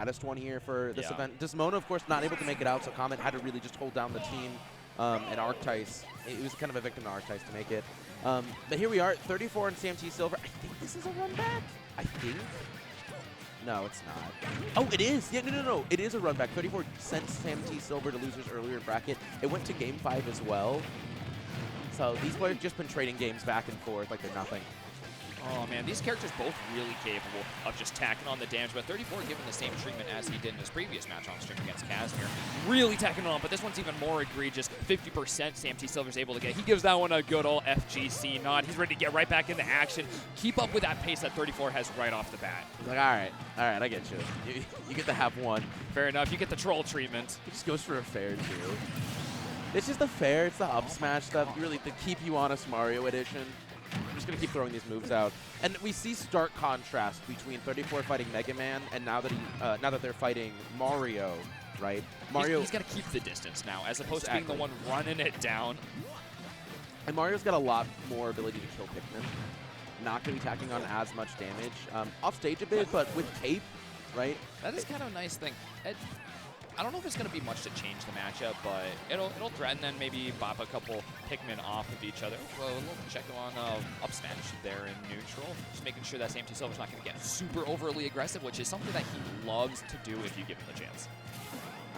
Saddest one here for this event. Desmona, of course, not able to make it out, so Comet had to really just hold down the team. And Arctice, it was kind of a victim to Arctice to make it. But here we are, 34 and SamteaSilver. I think this is a run back. I think. No, it's not. Oh, it is. Yeah, no. It is a run back. 34 sent SamteaSilver to losers earlier in bracket. It went to game 5 as well. So these players have just been trading games back and forth like they're nothing. Oh, man, these characters both really capable of just tacking on the damage, but 34 given the same treatment as he did in his previous match on stream against Casimir. Really tacking on, but this one's even more egregious. 50% SamteaSilver's able to get. He gives that one a good old FGC nod. He's ready to get right back into action. Keep up with that pace that 34 has right off the bat. He's like, all right, I get you. You get to have one. Fair enough. You get the troll treatment. He just goes for a fair, too. It's just the fair. It's the up smash stuff. Really, the keep you honest Mario edition. I'm just going to keep throwing these moves out. And we see stark contrast between 34 fighting Mega Man and now that they're fighting Mario, right? Mario, he's got to keep the distance now, as opposed to being the one running it down. And Mario's got a lot more ability to kill Pikmin. Not going to be tacking on as much damage. Off stage a bit, but with Cape, right? That is kind of a nice thing. I don't know if it's going to be much to change the matchup, but it'll threaten and maybe bop a couple Pikmin off of each other. Well, a little check on up smash there in neutral. Just making sure that SamteaSilver's not going to get super overly aggressive, which is something that he loves to do if you give him the chance.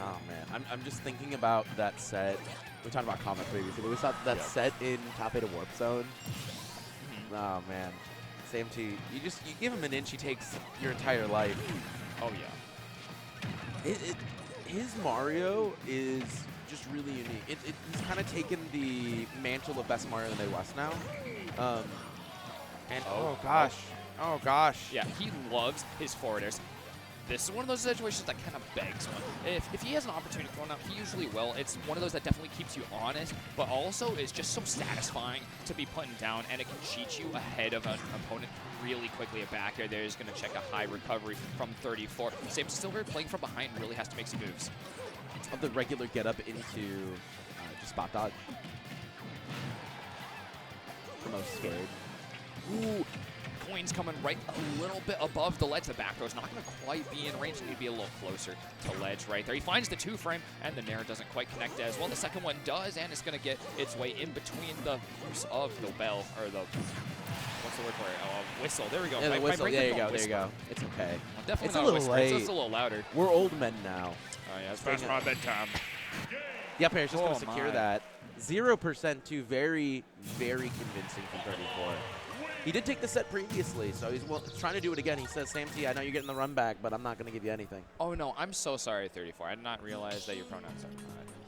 Oh, man. I'm just thinking about that set. We talked about Comet previously, but we saw that set in top 8 of Warp Zone. Oh, man. Samte, you give him an inch, he takes your entire life. Oh, yeah. His Mario is just really unique. He's kind of taken the mantle of best Mario in the Midwest now. And oh gosh. Yeah, he loves his forward airs. This is one of those situations that kind of begs one. If he has an opportunity to throw out, he usually will. It's one of those that definitely keeps you honest, but also is just so satisfying to be putting down, and it can cheat you ahead of an opponent really quickly. A back air there is going to check a high recovery from 34. SamteaSilver playing from behind really has to make some moves. Of the regular get up into just spot dodge. The most scared. Ooh. Coins coming right a little bit above the ledge. The back throw is not going to quite be in range. Need to be a little closer to ledge right there. He finds the 2-frame, and the Nair doesn't quite connect as well. The second one does, and it's going to get its way in between the use of the bell, or the, what's the word for it? Whistle. There we go. Yeah, the whistle. There you go. It's okay. Well, definitely it's not a little whisper. late. It's just a little louder. We're old men now. Oh, yeah. It's past my bedtime. Yep, Harry's just going to secure that. 0% to very, very convincing from 34. He did take the set previously, so he's trying to do it again. He says, Samte, I know you're getting the run back, but I'm not going to give you anything. Oh, no, I'm so sorry, 34. I did not realize that your pronouns are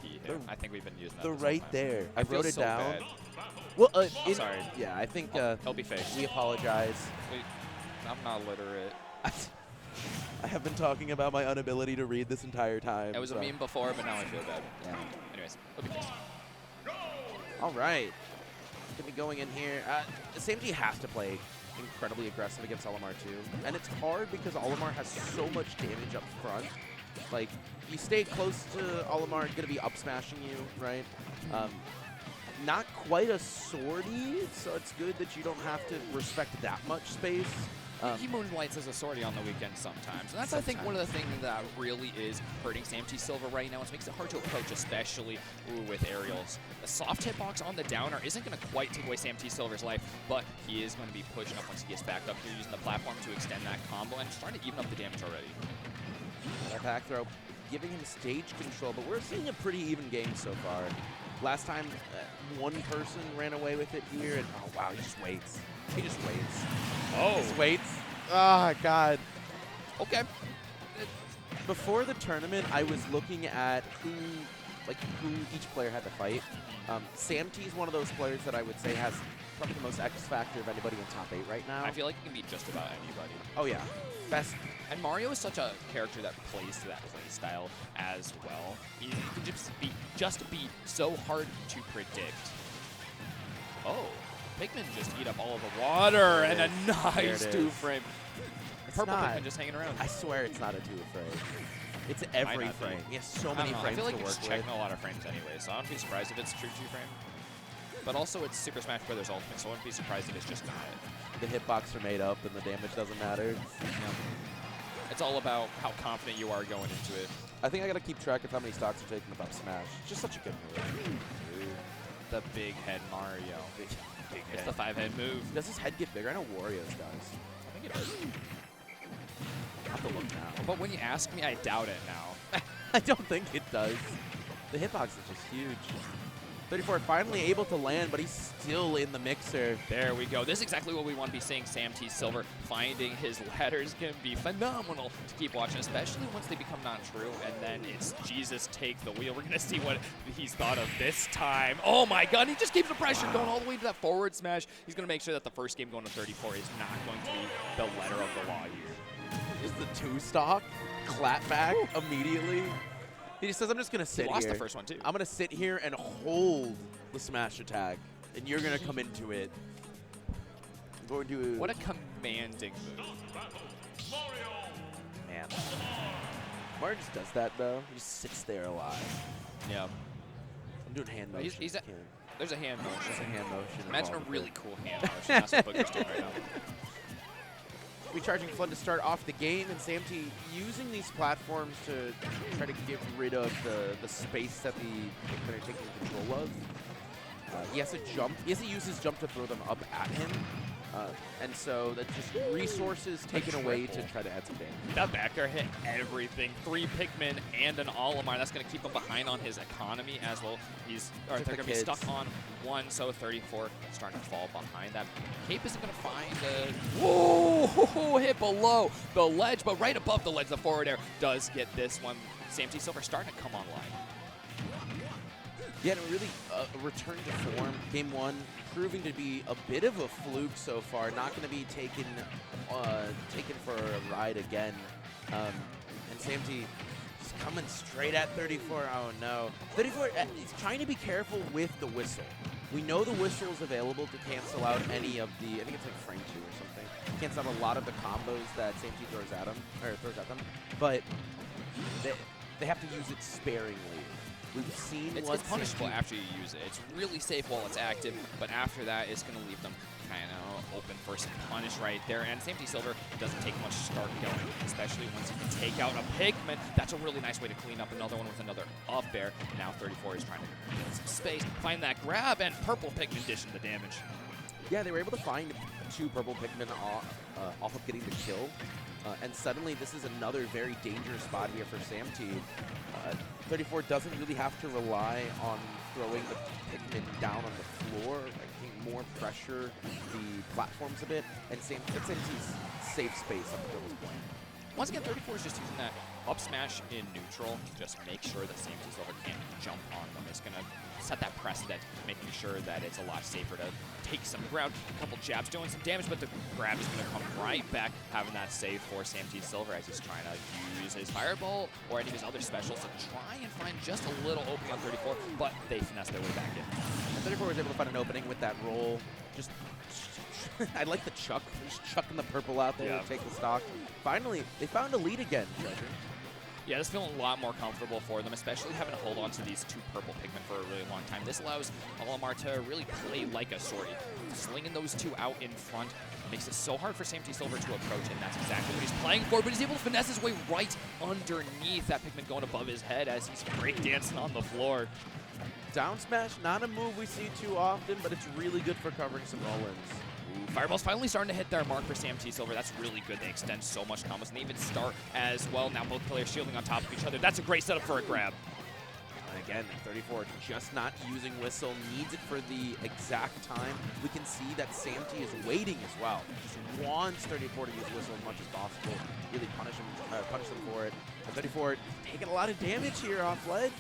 he, him. I think we've been using that. They're right there. I wrote it down. Bad. Well, sorry. Yeah, I think he'll be faced. we apologize. I'm not literate. I have been talking about my inability to read this entire time. It was a meme before, but now I feel bad. Yeah. Anyways, he'll be faced. All right. Going to be going in here. Samte has to play incredibly aggressive against Olimar too. And it's hard because Olimar has so much damage up front. Like, you stay close to Olimar, it's going to be up smashing you, right? Not quite a swordy, so it's good that you don't have to respect that much space. He moonlights as a sortie on the weekend sometimes. And that's, I think, one of the things that really is hurting SamteaSilver right now. It makes it hard to approach, especially with aerials. The soft hitbox on the downer isn't going to quite take away SamteaSilver's life, but he is going to be pushing up once he gets back up here, using the platform to extend that combo, and trying to even up the damage already. That back throw giving him stage control, but we're seeing a pretty even game so far. Last time, one person ran away with it here, and oh wow, he just waits. He just waits. Oh. Just waits. Oh, God. Okay. Before the tournament, I was looking at who each player had to fight. Samte's one of those players that I would say has probably the most X factor of anybody in top 8 right now. I feel like he can beat just about anybody. Oh, yeah. Best. And Mario is such a character that plays to that play style as well. He can just be so hard to predict. Oh. Pikmin just eat up all of the water, and a nice 2-frame. Purple Pikmin just hanging around. I swear it's not a 2-frame. It's every frame. He has so many frames to work with. I feel like it's checking a lot of frames anyway, so I wouldn't be surprised if it's a true 2-frame. But also, it's Super Smash Bros. Ultimate, so I wouldn't be surprised if it's just not. The hitbox are made up, and the damage doesn't matter. Yeah. It's all about how confident you are going into it. I think I got to keep track of how many stocks are taken above smash. It's just such a good move. The big head Mario. Big It's head. the 5-head move. Does his head get bigger? I know Wario's does. I think it does. I'll have to look now. But when you ask me, I doubt it now. I don't think it does. The hitbox is just huge. 34 finally able to land, but he's still in the mixer. There we go. This is exactly what we want to be seeing. SamteaSilver finding his ladders can be phenomenal to keep watching, especially once they become not true. And then it's Jesus take the wheel. We're going to see what he's thought of this time. Oh my God, he just keeps the pressure going all the way to that forward smash. He's going to make sure that the first game going to 34 is not going to be the letter of the law here. Just the 2-stock, clap back immediately. He just says, I'm just going to sit He lost here. the first one too. I'm going to sit here and hold the smash attack, and you're going to come into it. I'm going to... What a commanding move. Man. Mario just does that, though. He just sits there alive. Yeah. I'm doing hand motion. There's a hand motion. There's a hand motion. Imagine a involved really with it. cool hand motion. That's what Booker's doing right now. Recharging Flood to start off the game, and Samte using these platforms to try to get rid of the space that the Pikmin are taking control of. He has to jump. He has to use his jump to throw them up at him. And so that's just resources taken away to try to add some damage. That back air hit everything. 3 Pikmin and an Olimar. That's going to keep him behind on his economy as well. They're going to be stuck on 1, so 34 starting to fall behind that. Cape isn't going to find a... Whoa! Hit below the ledge, but right above the ledge, the forward air does get this one. SamteaSilver starting to come online. Yeah, and really return to form. Game 1 proving to be a bit of a fluke so far. Not going to be taken for a ride again. And Samte just coming straight at 34. Oh no. 34 is trying to be careful with the whistle. We know the whistle is available to cancel out any of the, I think it's like frame 2 or something. Cancel out a lot of the combos that Samte throws at them. But they have to use it sparingly. We've seen it's punishable after you use it. It's really safe while it's active, but after that, it's going to leave them kind of open for some punish right there. And SamteaSilver doesn't take much to start going, especially once you can take out a Pikmin. That's a really nice way to clean up another one with another up air. Now 34 is trying to get some space, find that grab, and purple Pikmin dishing the damage. Yeah, they were able to find 2 purple Pikmin off of getting the kill. And suddenly, this is another very dangerous spot here for Samte. 34 doesn't really have to rely on throwing the Pikmin down on the floor. I think more pressure the platforms a bit, and Samte's safe space up until this point. Once again, 34 is just using that up smash in neutral to just make sure that SamteaSilver can't jump on them. It's going to set that precedent, making sure that it's a lot safer to take some ground. A couple jabs doing some damage, but the grab is going to come right back, having that save for SamteaSilver as he's trying to use his Fireball or any of his other specials to try and find just a little opening on 34, but they finesse their way back in. And 34 was able to find an opening with that roll. Just I like the chuck. Just chucking the purple out there to take the stock. Finally, they found a lead again, Treasure. Yeah, this is feeling a lot more comfortable for them, especially having to hold on to these 2 purple Pikmin for a really long time. This allows Olimar to really play like a sword. Slinging those 2 out in front makes it so hard for SamteaSilver to approach, and that's exactly what he's playing for, but he's able to finesse his way right underneath that Pikmin going above his head as he's breakdancing on the floor. Down smash, not a move we see too often, but it's really good for covering some roll-ins. Fireball's finally starting to hit their mark for SamteaSilver. That's really good. They extend so much combos, and they even start as well. Now both players shielding on top of each other. That's a great setup for a grab. And again, 34 just not using Whistle, needs it for the exact time. We can see that Samte is waiting as well. Just wants 34 to use Whistle as much as possible. Really punish them for it. And 34 taking a lot of damage here off ledge.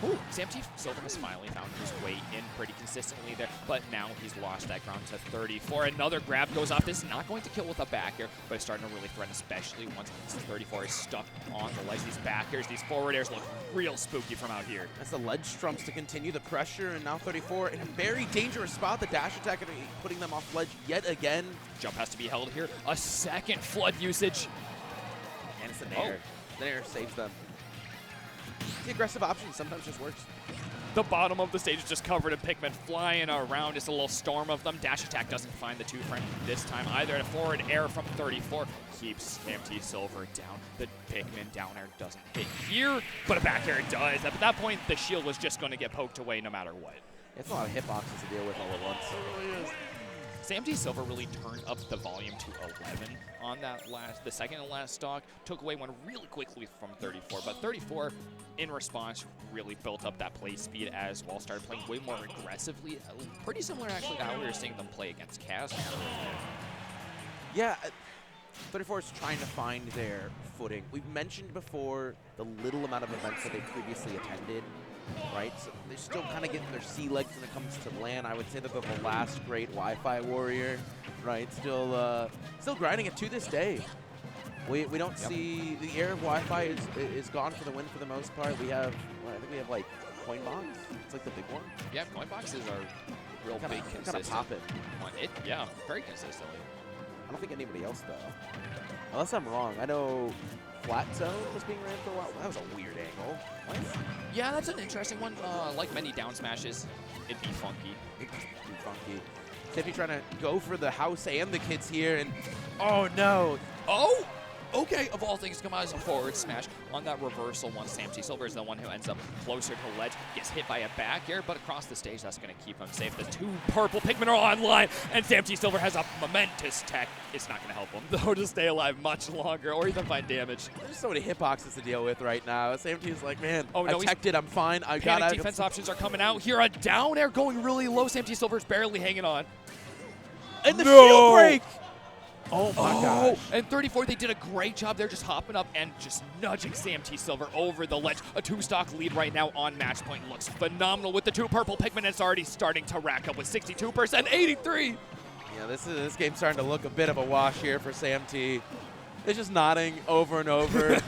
Ooh, SamteaSilver has finally found his way in pretty consistently there, but now he's lost that ground to 34. Another grab goes off. This is not going to kill with a back air, but it's starting to really threaten, especially once 34 is stuck on the ledge. These back airs, these forward airs look real spooky from out here. As the ledge strumps to continue the pressure, and now 34 in a very dangerous spot. The dash attack and putting them off ledge yet again. Jump has to be held here. A second flood usage. And it's the Nair. The Nair saves them. The aggressive option sometimes just works. The bottom of the stage is just covered in Pikmin flying around. Just a little storm of them. Dash attack doesn't find the two friend this time either. A forward air from 34 keeps SamteaSilver down. The Pikmin down air doesn't hit here, but a back air does. At that point, the shield was just going to get poked away no matter what. It's a lot of hitboxes to deal with all at once. It really is. SamteaSilver really turned up the volume to 11 on that the second and last stock. Took away one really quickly from 34, but 34, in response, really built up that play speed as well. Started playing way more aggressively. Pretty similar, actually, to how we were seeing them play against Kaz. Yeah, 34 is trying to find their footing. We've mentioned before the little amount of events that they previously attended. Right, so they're still kind of getting their sea legs when it comes to LAN. I would say that they're the last great Wi-Fi warrior, right? Still grinding it to this day. We don't see the era of Wi-Fi is gone for the win for the most part. We have, I think we have like Coinbox. It's like the big one. Yeah, Coinboxes are real big, consistent. Kind of pop it. Yeah, very consistently. I don't think anybody else though, unless I'm wrong. I know Flat Zone was being ran for a while. That was a weird angle. What? Yeah, that's an interesting one. Like many down smashes, it'd be funky. It'd be funky. Tippy trying to go for the house and the kids here, and oh no. Oh! Okay, of all things, come out as a forward smash on that reversal one. SamteaSilver is the one who ends up closer to the ledge, gets hit by a back air, but across the stage, that's going to keep him safe. The two purple Pikmin are online, and SamteaSilver has a momentous tech. It's not going to help him, though, to stay alive much longer or even find damage. There's so many hitboxes to deal with right now. Samtea's like, man, oh, no, I teched it, I'm fine. I got Panic defense options are coming out here. A down air going really low. SamteaSilver's barely hanging on. And the shield break! Oh my gosh. And 34, they did a great job there just hopping up and just nudging SamteaSilver over the ledge. A two-stock lead right now on match point. Looks phenomenal with the two purple Pikmin. It's already starting to rack up with 62%, 83. Yeah, this game's starting to look a bit of a wash here for Samte. It's just nodding over and over. I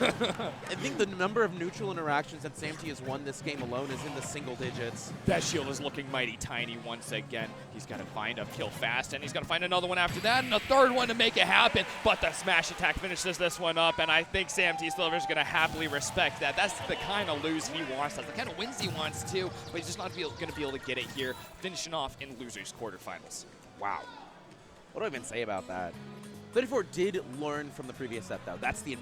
think the number of neutral interactions that Samte has won this game alone is in the single digits. That shield is looking mighty tiny once again. He's got to find a kill fast, and he's got to find another one after that, and a third one to make it happen. But the smash attack finishes this one up, and I think SamteaSilver is going to happily respect that. That's the kind of lose he wants. That's the kind of wins he wants too, but he's just not going to be able to get it here, finishing off in losers quarterfinals. Wow. What do I even say about that? 34 did learn from the previous set, though. That's the